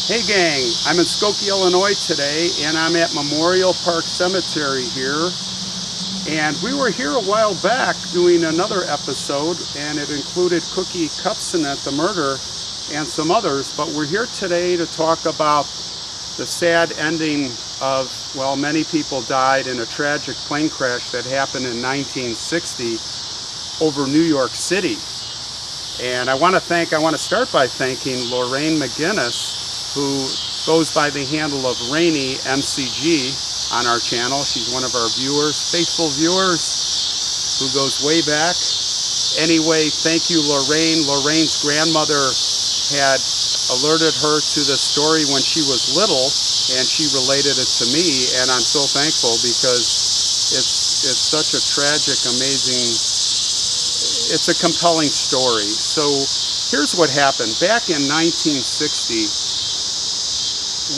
Hey gang, I'm in Skokie, Illinois today, and I'm at Memorial Park Cemetery here. And we were here a while back doing another episode, and it included Cookie Cupsonet, the murder, and some others. But we're here today to talk about the sad ending of, well, many people died in a tragic plane crash that happened in 1960 over New York City. And I want to start by thanking Lorraine McGinnis, who goes by the handle of Rainy MCG on our channel. She's one of our viewers, faithful viewers, who goes way back. Anyway, thank you, Lorraine. Lorraine's grandmother had alerted her to the story when she was little, and she related it to me, and I'm so thankful because it's such a tragic, amazing, it's a compelling story. So here's what happened. Back in 1960,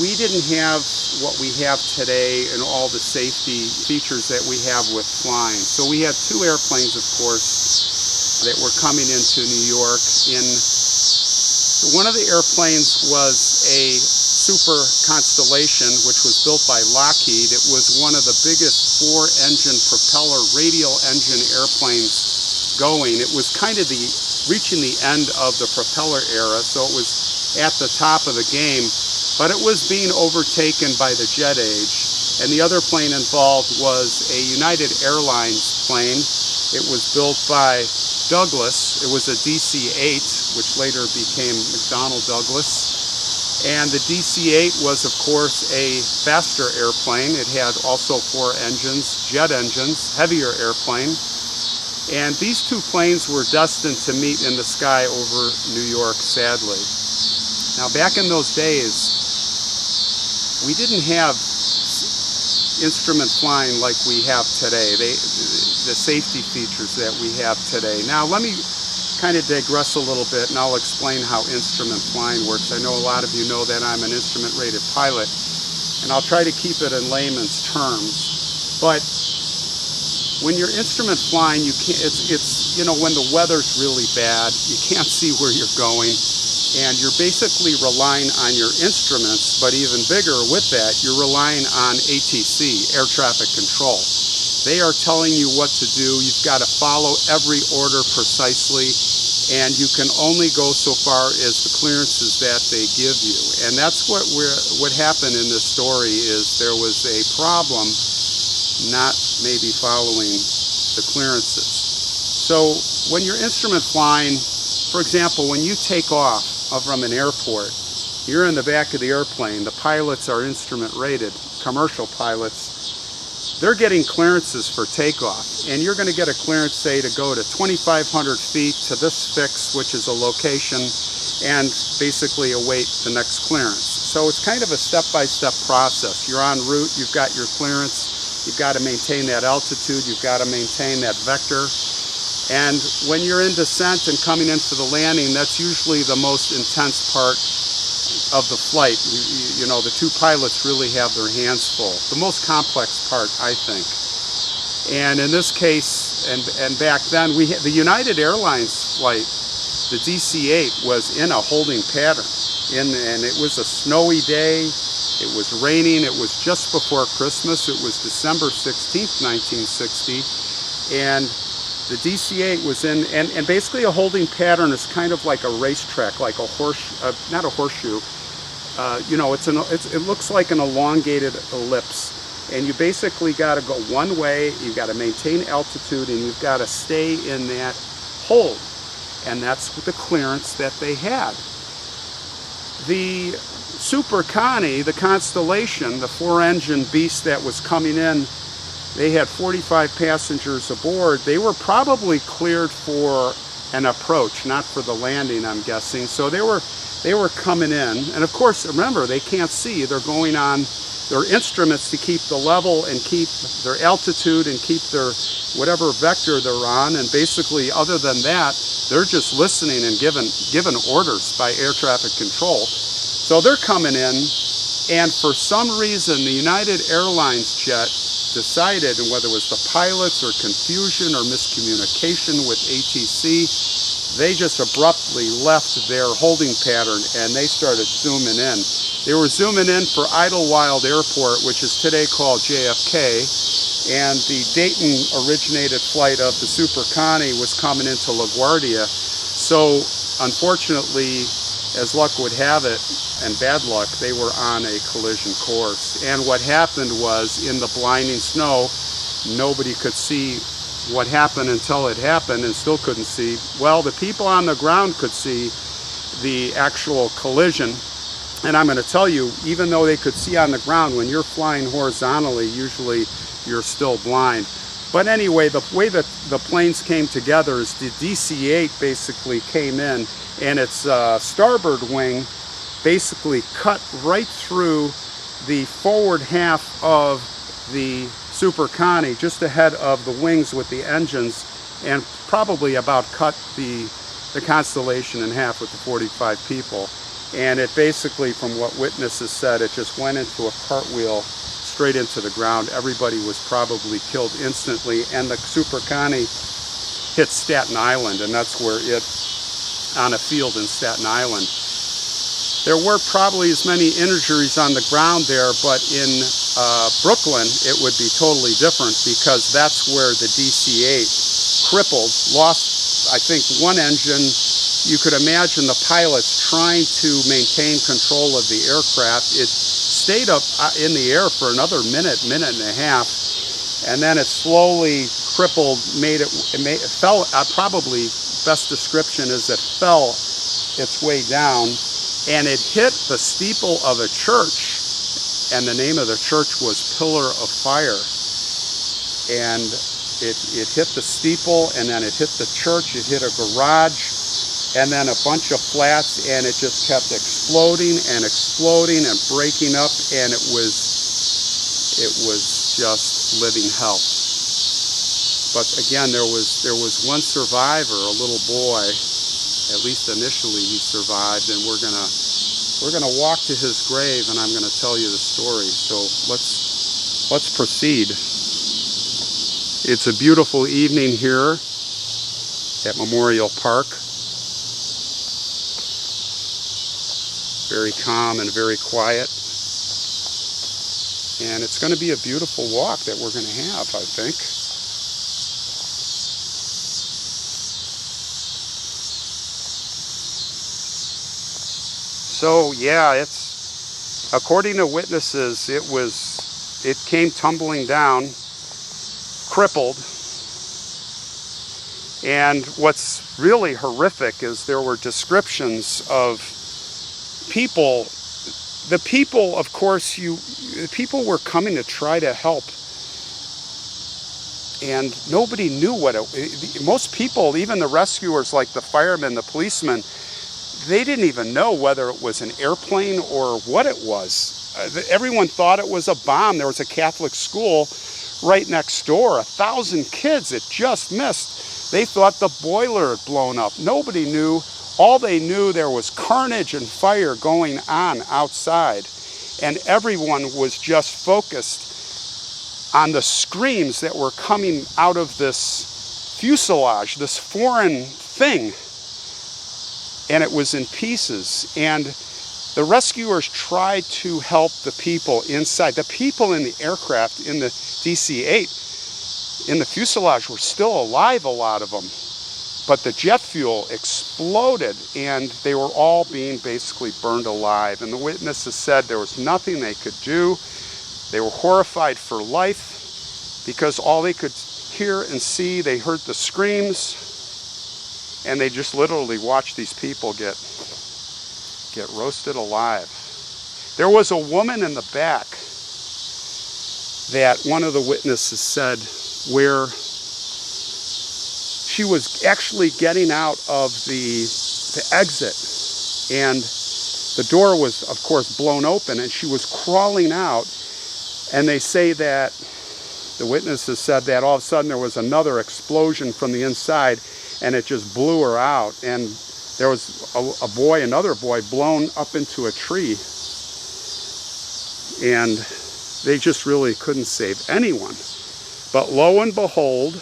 we didn't have what we have today and all the safety features that we have with flying. So we had two airplanes, of course, that were coming into New York. One of the airplanes was a Super Constellation, which was built by Lockheed. It was one of the biggest four-engine propeller radial engine airplanes going. It was kind of reaching the end of the propeller era, so it was at the top of the game. But it was being overtaken by the jet age, and the other plane involved was a United Airlines plane. It was built by Douglas. It was a DC-8, which later became McDonnell Douglas. And the DC-8 was, of course, a faster airplane. It had also four engines, jet engines, heavier airplane. And these two planes were destined to meet in the sky over New York, sadly. Now, back in those days, we didn't have instrument flying like we have today, the safety features that we have today. Now, let me kind of digress a little bit, and I'll explain how instrument flying works. I know a lot of you know that I'm an instrument-rated pilot, and I'll try to keep it in layman's terms. But when you're instrument flying, you can't. It's when the weather's really bad, you can't see where you're going. And you're basically relying on your instruments, but even bigger with that, you're relying on ATC, air traffic control. They are telling you what to do. You've got to follow every order precisely, and you can only go so far as the clearances that they give you. And that's what happened in this story is there was a problem not maybe following the clearances. So when you're instrument flying, for example, when you take off from an airport, you're in the back of the airplane, the pilots are instrument rated, commercial pilots, they're getting clearances for takeoff, and you're going to get a clearance, say, to go to 2,500 feet to this fix, which is a location, and basically await the next clearance. So it's kind of a step-by-step process. You're en route, you've got your clearance, you've got to maintain that altitude, you've got to maintain that vector. And when you're in descent and coming in for the landing, that's usually the most intense part of the flight. The two pilots really have their hands full. The most complex part, I think. And in this case, and back then, the United Airlines flight, the DC-8, was in a holding pattern. And it was a snowy day. It was raining. It was just before Christmas. It was December 16th, 1960. And the DC-8 was in, and basically a holding pattern is kind of like a racetrack, like a not a horseshoe. It looks like an elongated ellipse, and you basically got to go one way. You've got to maintain altitude, and you've got to stay in that hold, and that's the clearance that they had. The Super Connie, the Constellation, the four-engine beast that was coming in, they had 45 passengers aboard. They were probably cleared for an approach, not for the landing, I'm guessing. So they were coming in. And of course, remember, they can't see. They're going on their instruments to keep the level and keep their altitude and keep their whatever vector they're on. And basically, other than that, they're just listening and given orders by air traffic control. So they're coming in, and for some reason, the United Airlines jet decided, and whether it was the pilots or confusion or miscommunication with ATC, they just abruptly left their holding pattern and they started zooming in. They were zooming in for Idlewild Airport, which is today called JFK, and the Dayton originated flight of the Super Connie was coming into LaGuardia. So unfortunately, as luck would have it, and bad luck, they were on a collision course. And what happened was, in the blinding snow, nobody could see what happened until it happened, and still couldn't see. Well, the people on the ground could see the actual collision. And I'm going to tell you, even though they could see on the ground, when you're flying horizontally, usually you're still blind. But anyway, the way that the planes came together is the DC-8 basically came in, and its starboard wing basically cut right through the forward half of the Super Connie, just ahead of the wings with the engines, and probably about cut the Constellation in half with the 45 people. And it basically, from what witnesses said, it just went into a cartwheel straight into the ground. Everybody was probably killed instantly, and the Super Connie hit Staten Island, and that's where it, on a field in Staten Island. There were probably as many injuries on the ground there, but in Brooklyn, it would be totally different, because that's where the DC-8 crippled, lost, I think, one engine. You could imagine the pilots trying to maintain control of the aircraft. It stayed up in the air for another minute and a half, and then it slowly crippled, it fell, probably best description is it fell its way down, and it hit the steeple of a church, and the name of the church was Pillar of Fire. And it hit the steeple, and then it hit the church, it hit a garage, and then a bunch of flats, and it just kept exploding and exploding and breaking up, and it was just living hell. But again, there was one survivor, a little boy. At least initially he survived, and we're gonna walk to his grave, and I'm gonna tell you the story. So let's proceed. It's a beautiful evening here at Memorial Park. Very calm and very quiet. And it's going to be a beautiful walk that we're going to have, I think. So yeah, it's, according to witnesses, it came tumbling down, crippled. And what's really horrific is there were descriptions of people. The people, of course, people were coming to try to help, and nobody knew what most people, even the rescuers, like the firemen, the policemen, they didn't even know whether it was an airplane or what it was. Everyone thought it was a bomb. There was a Catholic school right next door, 1,000 kids it just missed. They thought the boiler had blown up. Nobody knew. All they knew, there was carnage and fire going on outside, and everyone was just focused on the screams that were coming out of this fuselage, this foreign thing, and it was in pieces. And the rescuers tried to help the people inside. The people in the aircraft, in the DC-8, in the fuselage, were still alive, a lot of them. But the jet fuel exploded, and they were all being basically burned alive. And the witnesses said there was nothing they could do. They were horrified for life, because all they could hear and see, they heard the screams, and they just literally watched these people get roasted alive. There was a woman in the back that one of the witnesses said where she was actually getting out of the exit, and the door was, of course, blown open, and she was crawling out. And they say that the witnesses said that all of a sudden there was another explosion from the inside, and it just blew her out. And there was another boy blown up into a tree, and they just really couldn't save anyone. But lo and behold,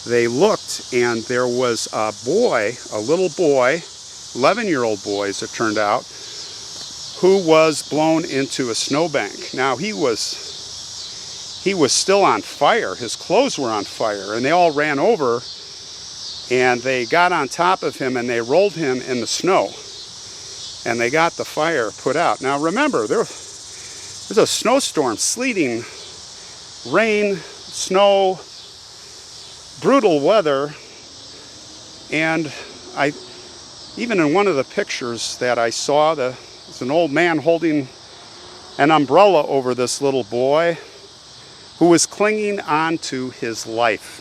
they looked, and there was a boy, a little boy, 11-year-old boy as it turned out, who was blown into a snowbank. Now he was still on fire. His clothes were on fire, and they all ran over, and they got on top of him, and they rolled him in the snow, and they got the fire put out. Now remember, there's a snowstorm, sleeting, rain, snow, brutal weather, and even in one of the pictures that I saw, there's an old man holding an umbrella over this little boy who was clinging on to his life.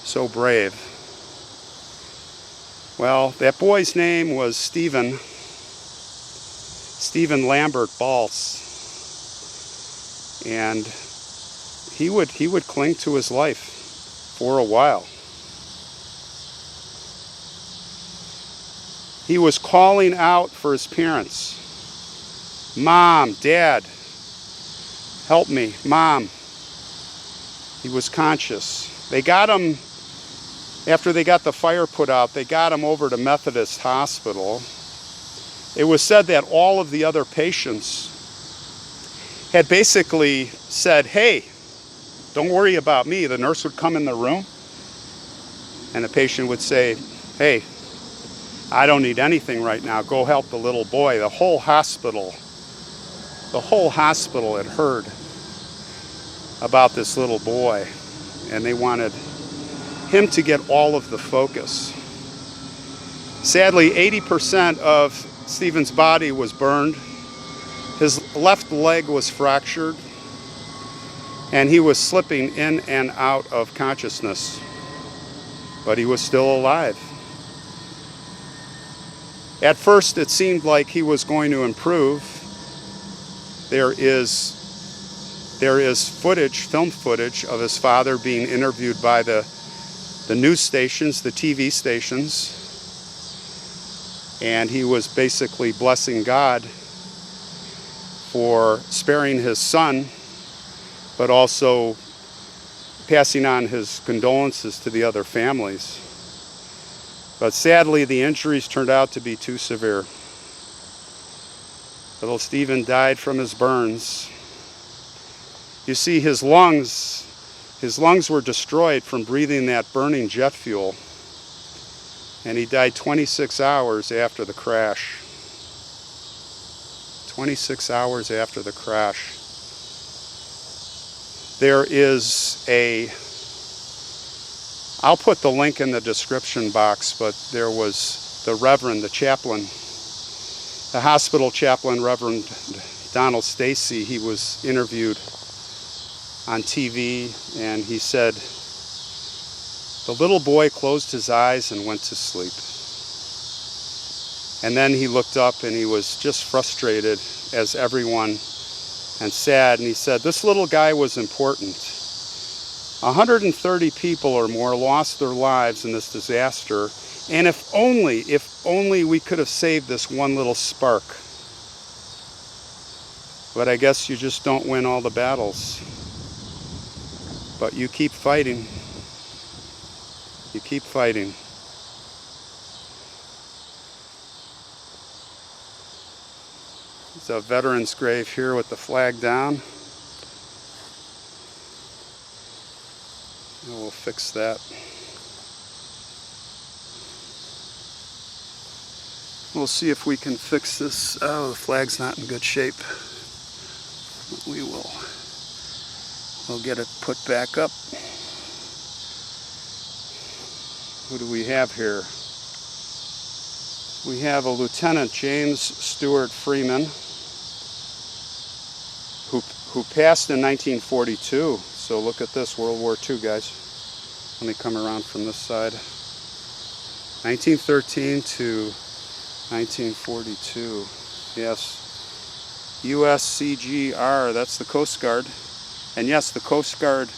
So brave. Well, that boy's name was Stephen Lambert Balls, and he would cling to his life for a while. He was calling out for his parents. Mom, Dad, help me, Mom. He was conscious. They got him, after they got the fire put out, they got him over to Methodist Hospital. It was said that all of the other patients had basically said, hey, don't worry about me. The nurse would come in the room, and the patient would say, hey, I don't need anything right now. Go help the little boy. The whole hospital had heard about this little boy, and they wanted him to get all of the focus. Sadly, 80% of Stephen's body was burned. His left leg was fractured, and he was slipping in and out of consciousness, but he was still alive. At first, it seemed like he was going to improve. There is footage, film footage, of his father being interviewed by the news stations, the TV stations, and he was basically blessing God for sparing his son, but also passing on his condolences to the other families. But sadly, the injuries turned out to be too severe. Little Stephen died from his burns. You see, his lungs were destroyed from breathing that burning jet fuel, and he died 26 hours after the crash. 26 hours after the crash. There is I'll put the link in the description box, but there was the chaplain, the hospital chaplain, Reverend Donald Stacy. He was interviewed on TV, and he said, the little boy closed his eyes and went to sleep. And then he looked up, and he was just frustrated as everyone, and sad, and he said, this little guy was important. 130 people or more lost their lives in this disaster, and if only we could have saved this one little spark. But I guess you just don't win all the battles. But you keep fighting. You keep fighting. It's a veteran's grave here with the flag down. And we'll fix that. We'll see if we can fix this. Oh, the flag's not in good shape. We'll get it put back up. Who do we have here? We have a Lieutenant James Stewart Freeman, who passed in 1942. So look at this, World War II, guys. Let me come around from this side. 1913 to 1942. Yes. USCGR, that's the Coast Guard. And yes, the Coast Guard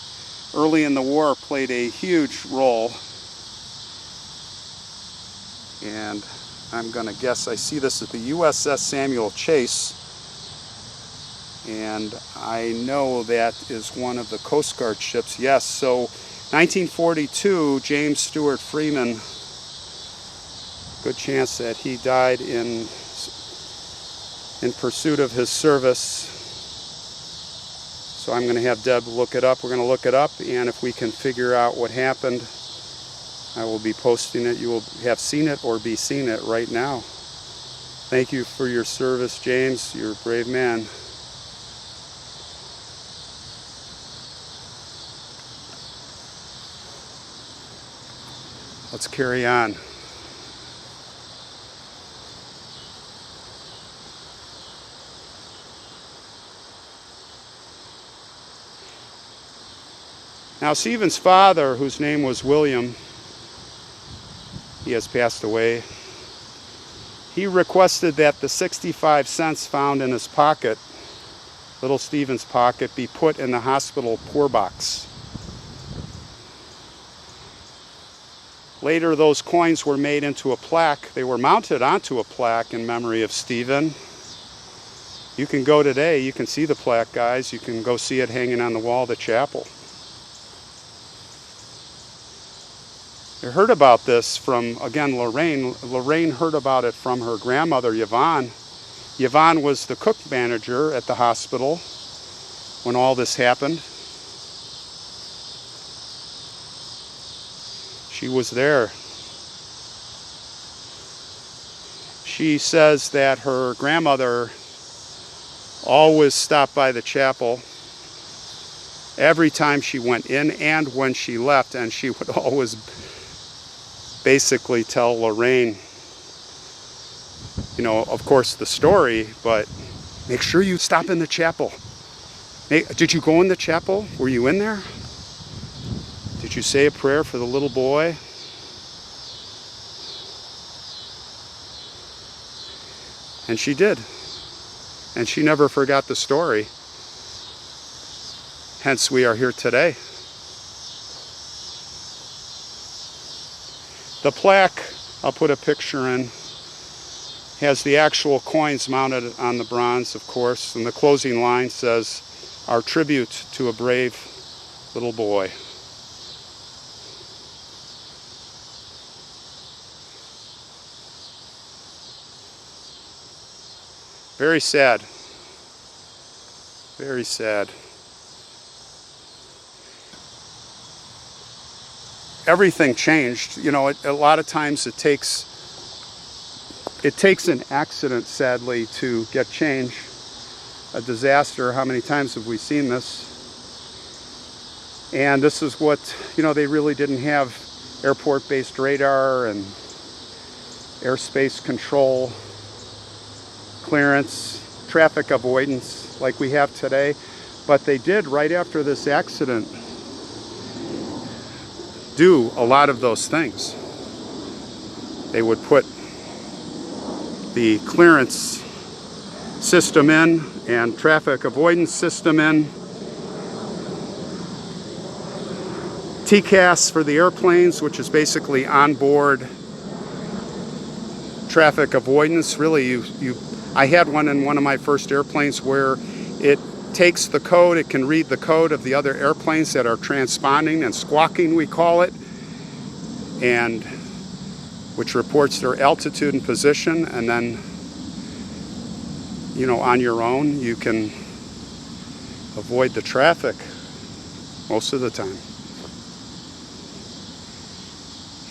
early in the war played a huge role. And I'm going to guess, I see this at the USS Samuel Chase. And I know that is one of the Coast Guard ships. Yes, so 1942, James Stewart Freeman, good chance that he died in pursuit of his service. So I'm going to have Deb look it up. We're going to look it up, and if we can figure out what happened, I will be posting it. You will have seen it or be seeing it right now. Thank you for your service, James. You're a brave man. Let's carry on. Now, Stephen's father, whose name was William, he has passed away. He requested that the 65 cents found in his pocket, little Stephen's pocket, be put in the hospital poor box. Later, those coins were made into a plaque. They were mounted onto a plaque in memory of Stephen. You can go today, you can see the plaque, guys. You can go see it hanging on the wall of the chapel. I heard about this from, again, Lorraine. Lorraine heard about it from her grandmother, Yvonne. Yvonne was the cook manager at the hospital when all this happened. She was there. She says that her grandmother always stopped by the chapel every time she went in and when she left, and she would always basically tell Lorraine, you know, of course the story, but make sure you stop in the chapel. Did you go in the chapel? Were you in there? Did you say a prayer for the little boy? And she did. And she never forgot the story. Hence we are here today. The plaque, I'll put a picture in, has the actual coins mounted on the bronze, of course, and the closing line says, "Our tribute to a brave little boy." Very sad. Very sad. Everything changed. You know, a lot of times it takes an accident, sadly, to get change. A disaster. How many times have we seen this? And this is what, you know, they really didn't have airport-based radar and airspace control, clearance, traffic avoidance like we have today. But they did, right after this accident, do a lot of those things. They would put the clearance system in and traffic avoidance system in. TCAS for the airplanes, which is basically onboard traffic avoidance. Really, I had one in one of my first airplanes where it takes the code, it can read the code of the other airplanes that are transponding and squawking, we call it, and which reports their altitude and position, and then, you know, on your own you can avoid the traffic most of the time.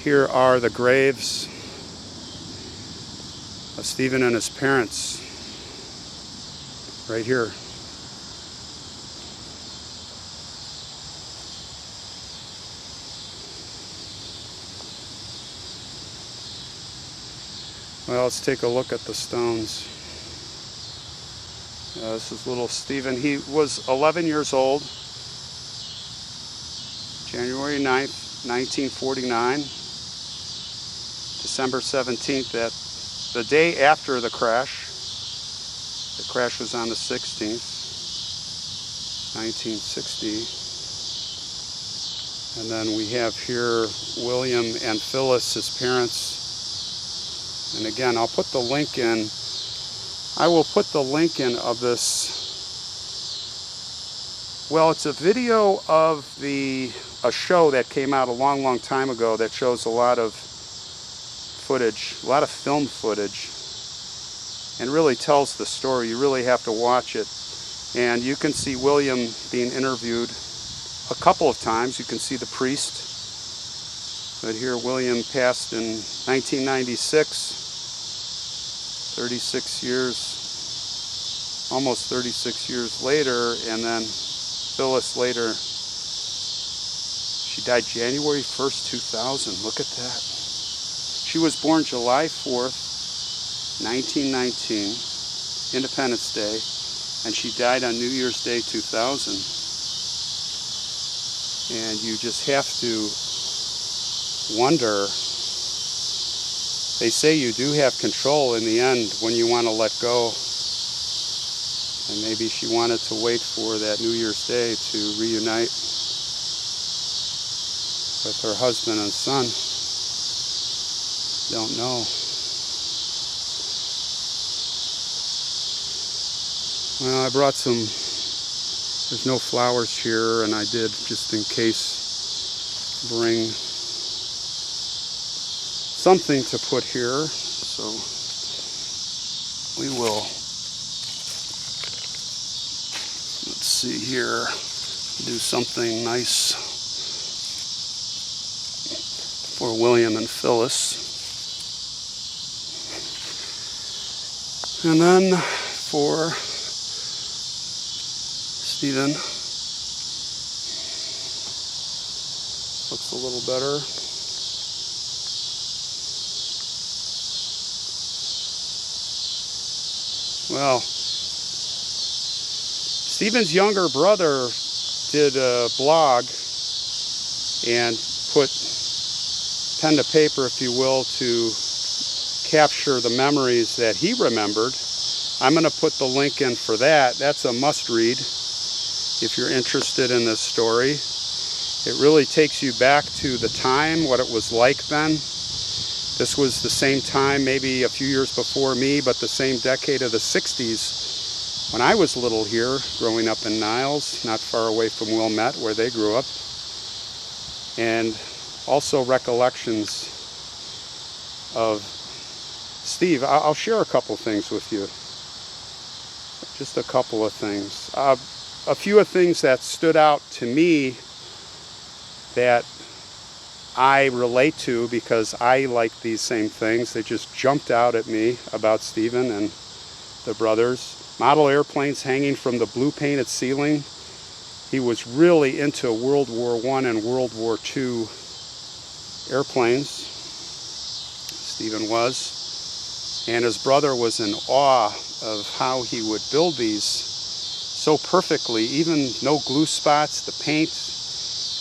Here are the graves of Stephen and his parents, right here. Well, let's take a look at the stones. This is little Stephen. He was 11 years old, January 9th, 1949, December 17th, the day after the crash. The crash was on the 16th, 1960. And then we have here William and Phyllis, his parents. And again, I'll put the link in. I will put the link in of this Well, it's a video of a show that came out a long time ago that shows a lot of footage, a lot of film footage, and really tells the story. You really have to watch it. And you can see William being interviewed a couple of times. You can see the priest. But here William passed in 1996, 36 years, almost 36 years later, and then Phyllis later, she died January 1st, 2000. Look at that. She was born July 4th, 1919, Independence Day, and she died on New Year's Day 2000. And you just have to wonder, they say you do have control in the end when you want to let go. And maybe she wanted to wait for that New Year's Day to reunite with her husband and son. Don't know. Well, I brought some, there's no flowers here, and I did, just in case, bring something to put here. So we will, let's see here, do something nice for William and Phyllis. And then for Stephen, looks a little better. Well, Stephen's younger brother did a blog and put pen to paper, if you will, to capture the memories that he remembered. I'm going to put the link in for that. That's a must read if you're interested in this story. It really takes you back to the time, what it was like then. This was the same time, maybe a few years before me, but the same decade of the 60s when I was little here, growing up in Niles, not far away from Wilmette, where they grew up. And also recollections of Steve. I'll share a couple things with you. Just a couple of things. A few of things that stood out to me that I relate to because I like these same things. They just jumped out at me about Stephen and the brothers. Model airplanes hanging from the blue painted ceiling. He was really into World War I and World War II airplanes. Stephen was. And his brother was in awe of how he would build these so perfectly, even no glue spots, the paint.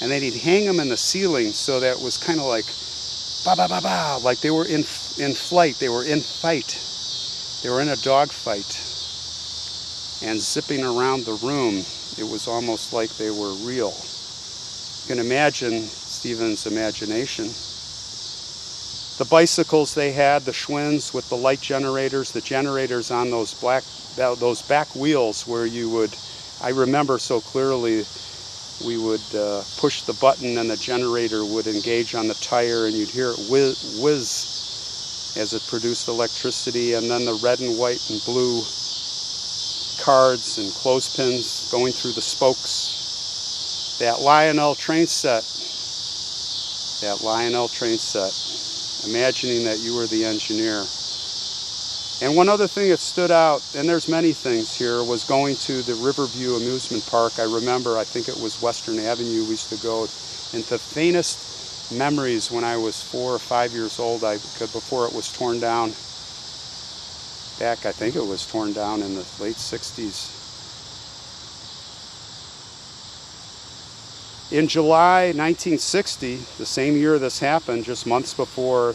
And then he'd hang them in the ceiling so that it was kind of like, ba ba ba ba, like they were in flight, they were in fight. They were in a dog fight. And zipping around the room, it was almost like they were real. You can imagine Stephen's imagination. The bicycles they had, the Schwinn's with the light generators, the generators on those back wheels where you would, I remember so clearly, we would push the button and the generator would engage on the tire and you'd hear it whiz as it produced electricity, and then the red and white and blue cards and clothespins going through the spokes. That Lionel train set. Imagining that you were the engineer. And one other thing that stood out, and there's many things here, was going to the Riverview Amusement Park. I remember, I think it was Western Avenue, we used to go. And the faintest memories when I was 4 or 5 years old, before it was torn down, back, I think it was torn down in the late 60s. In July 1960, the same year this happened, just months before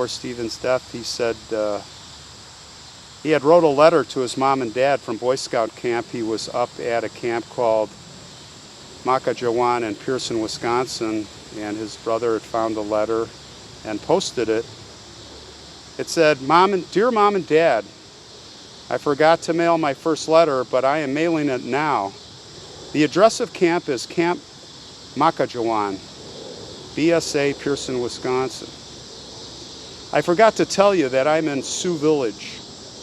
Stephen's death, he said he had wrote a letter to his mom and dad from Boy Scout camp. He was up at a camp called Makajawan in Pearson, Wisconsin, and his brother had found the letter and posted it. It said, Dear Mom and Dad, I forgot to mail my first letter, but I am mailing it now. The address of camp is Camp Makajawan, BSA, Pearson, Wisconsin. I forgot to tell you that I'm in Sioux Village.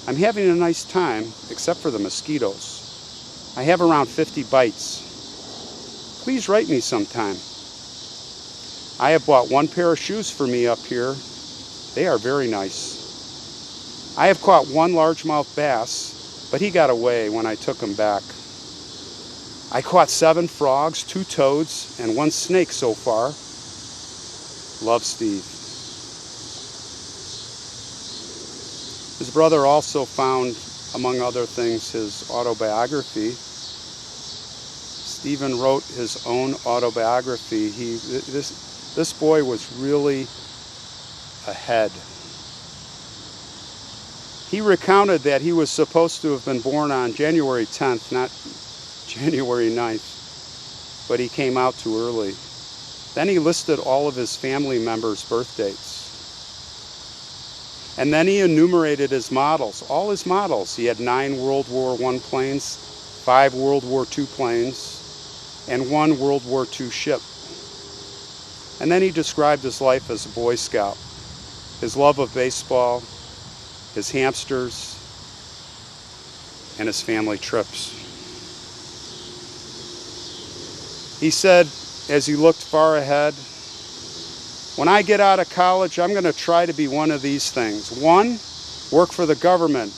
I'm having a nice time, except for the mosquitoes. I have around 50 bites. Please write me sometime. I have bought one pair of shoes for me up here. They are very nice. I have caught one largemouth bass, but he got away when I took him back. I caught 7 frogs, 2 toads, and 1 snake so far. Love, Steve. His brother also found, among other things, his autobiography. Stephen wrote his own autobiography. This boy was really ahead. He recounted that he was supposed to have been born on January 10th, not January 9th, but he came out too early. Then he listed all of his family members' birth dates. And then he enumerated his models, all his models. He had 9 World War I planes, 5 World War II planes, and 1 World War II ship. And then he described his life as a Boy Scout, his love of baseball, his hamsters, and his family trips. He said, as he looked far ahead, when I get out of college, I'm going to try to be one of these things. 1, work for the government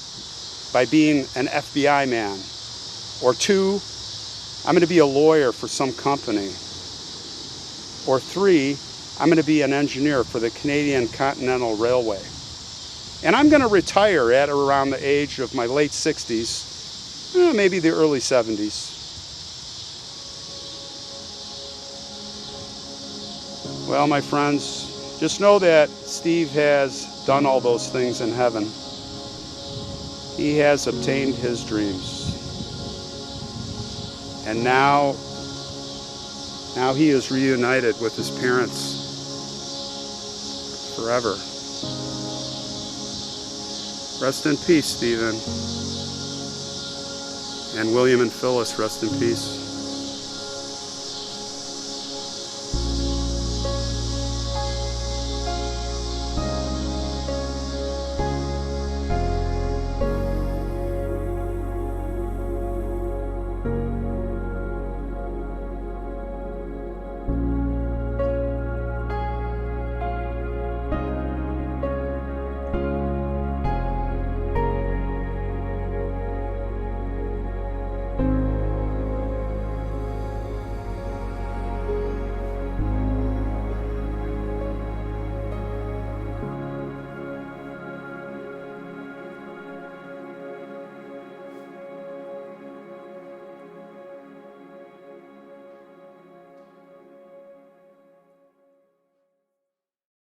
by being an FBI man. Or 2, I'm going to be a lawyer for some company. Or 3, I'm going to be an engineer for the Canadian Continental Railway. And I'm going to retire at around the age of my late 60s, maybe the early 70s. Well, my friends, just know that Steve has done all those things in heaven. He has obtained his dreams. And now he is reunited with his parents forever. Rest in peace, Stephen. And William and Phyllis, rest in peace.